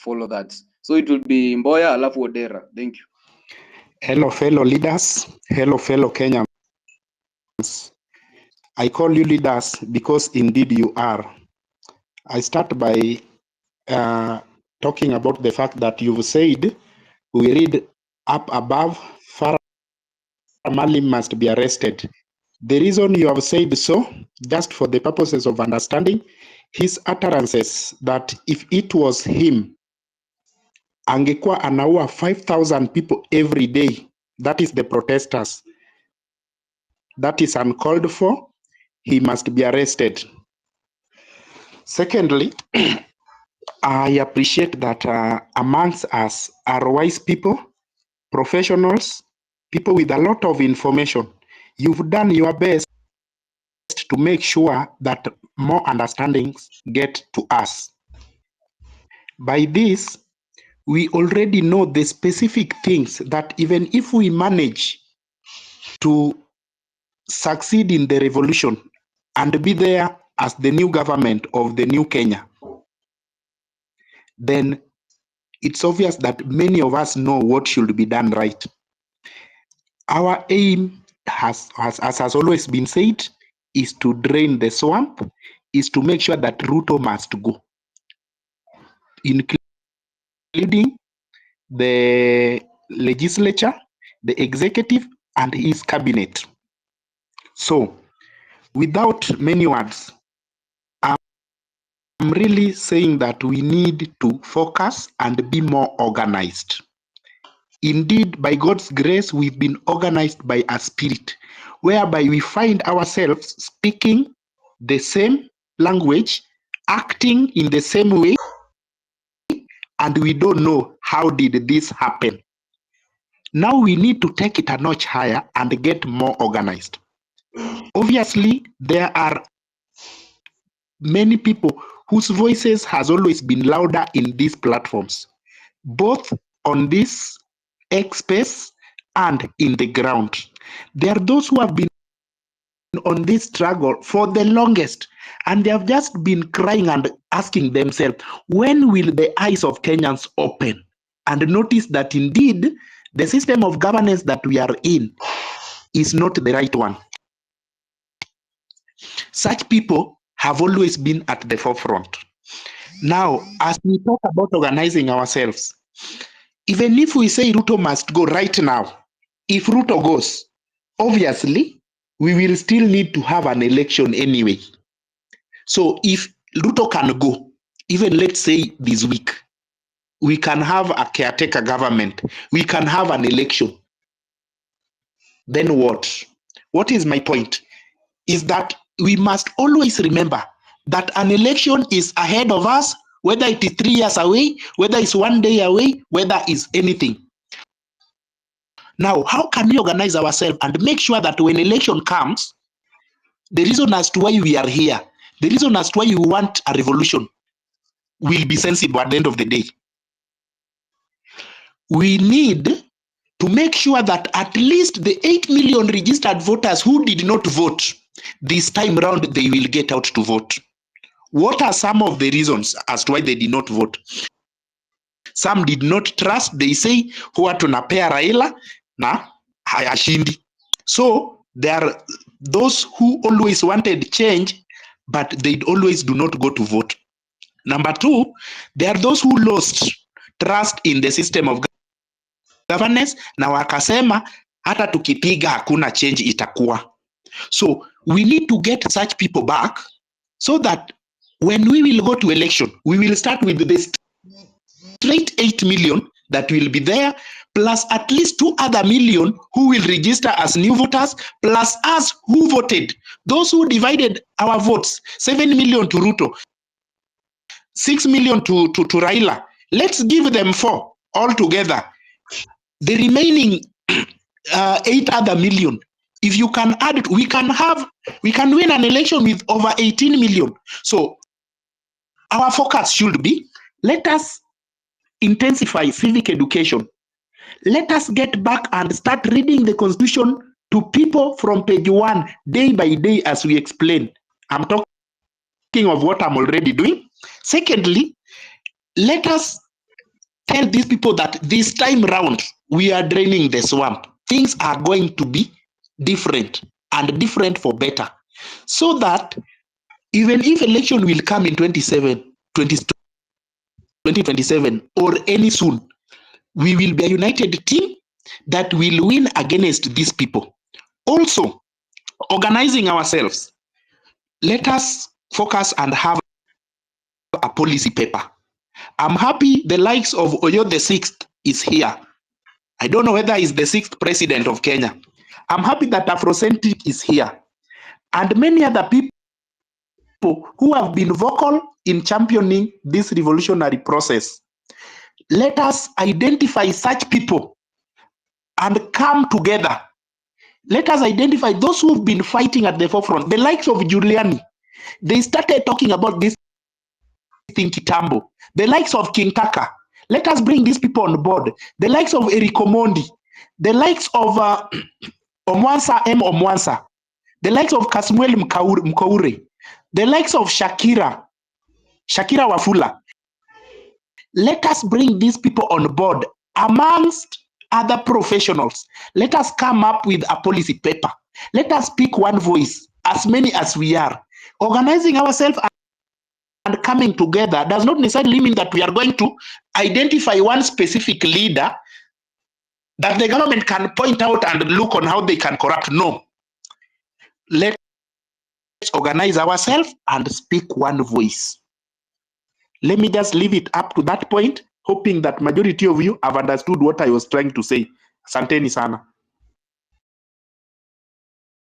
follow that. So it will be Mboya alafu Odera. Thank you. Hello, fellow leaders. Hello, fellow Kenyans. I call you leaders because indeed you are. I start by talking about the fact that you've said we read up above, Mali must be arrested. The reason you have said so, just for the purposes of understanding, his utterances that if it was him, angekuwa anaua 5,000 people every day, that is the protesters. That is uncalled for. He must be arrested. Secondly, I appreciate that amongst us are wise people, professionals, people with a lot of information. You've done your best to make sure that more understandings get to us. By this, we already know the specific things that even if we manage to succeed in the revolution and be there as the new government of the new Kenya, then it's obvious that many of us know what should be done right. Our aim has always been said, is to drain the swamp, is to make sure that Ruto must go, including the legislature, the executive, and his cabinet. So, without many words, I'm really saying that we need to focus and be more organized. Indeed, by God's grace, we've been organized by a spirit, whereby we find ourselves speaking the same language, acting in the same way, and we don't know how did this happen. Now we need to take it a notch higher and get more organized. Obviously, there are many people whose voices has always been louder in these platforms, both on this X space and in the ground. There are those who have been on this struggle for the longest, and they have just been crying and asking themselves, when will the eyes of Kenyans open and notice that indeed the system of governance that we are in is not the right one? Such people have always been at the forefront. Now, as we talk about organizing ourselves, even if we say Ruto must go right now, if Ruto goes, obviously, we will still need to have an election anyway. So if Ruto can go, even let's say this week, we can have a caretaker government, we can have an election. Then what? What is my point? Is that we must always remember that an election is ahead of us, whether it is 3 years away, whether it's 1 day away, whether it's anything. Now, how can we organize ourselves and make sure that when election comes, the reason as to why we are here, the reason as to why you want a revolution will be sensible at the end of the day? We need to make sure that at least the 8 million registered voters who did not vote this time round, they will get out to vote. What are some of the reasons as to why they did not vote? Some did not trust. They say, huwa tunapea Raila na hayashindi. So there are those who always wanted change, but they always do not go to vote. Number two, there are those who lost trust in the system of governance na wakasema hata tukipiga hakuna change itakuwa. So we need to get such people back so that when we will go to election, we will start with the straight 8 million that will be there, plus at least 2 other million who will register as new voters, plus us who voted. Those who divided our votes, 7 million to Ruto, 6 million to Raila. Let's give them 4 altogether. The remaining 8 other million, if you can add it, we can win an election with over 18 million. So our focus should be, let us intensify civic education. Let us get back and start reading the Constitution to people from page 1, day by day, as we explain. I'm talking of what I'm already doing. Secondly, let us tell these people that this time round, we are draining the swamp. Things are going to be different, and different for better. So that even if election will come in 2027 or any soon, we will be a united team that will win against these people. Also, organizing ourselves. Let us focus and have a policy paper. I'm happy the likes of Oyo the Sixth is here. I don't know whether he's the sixth president of Kenya. I'm happy that Afrocentric is here. And many other people who have been vocal in championing this revolutionary process. Let us identify such people and come together. Let us identify those who've been fighting at the forefront, the likes of Giuliani. They started talking about this thing kitambo. The likes of King Kaka. Let us bring these people on board. The likes of Eric Omondi. The likes of Omwansa M. Omwansa. The likes of Kasmuel Mkaure. The likes of Shakira Wafula. Let us bring these people on board amongst other professionals. Let us come up with a policy paper. Let us speak one voice, as many as we are. Organizing ourselves and coming together does not necessarily mean that we are going to identify one specific leader that the government can point out and look on how they can corrupt. No. Let's organize ourselves and speak one voice. Let me just leave it up to that point, hoping that majority of you have understood what I was trying to say. Asanteni sana.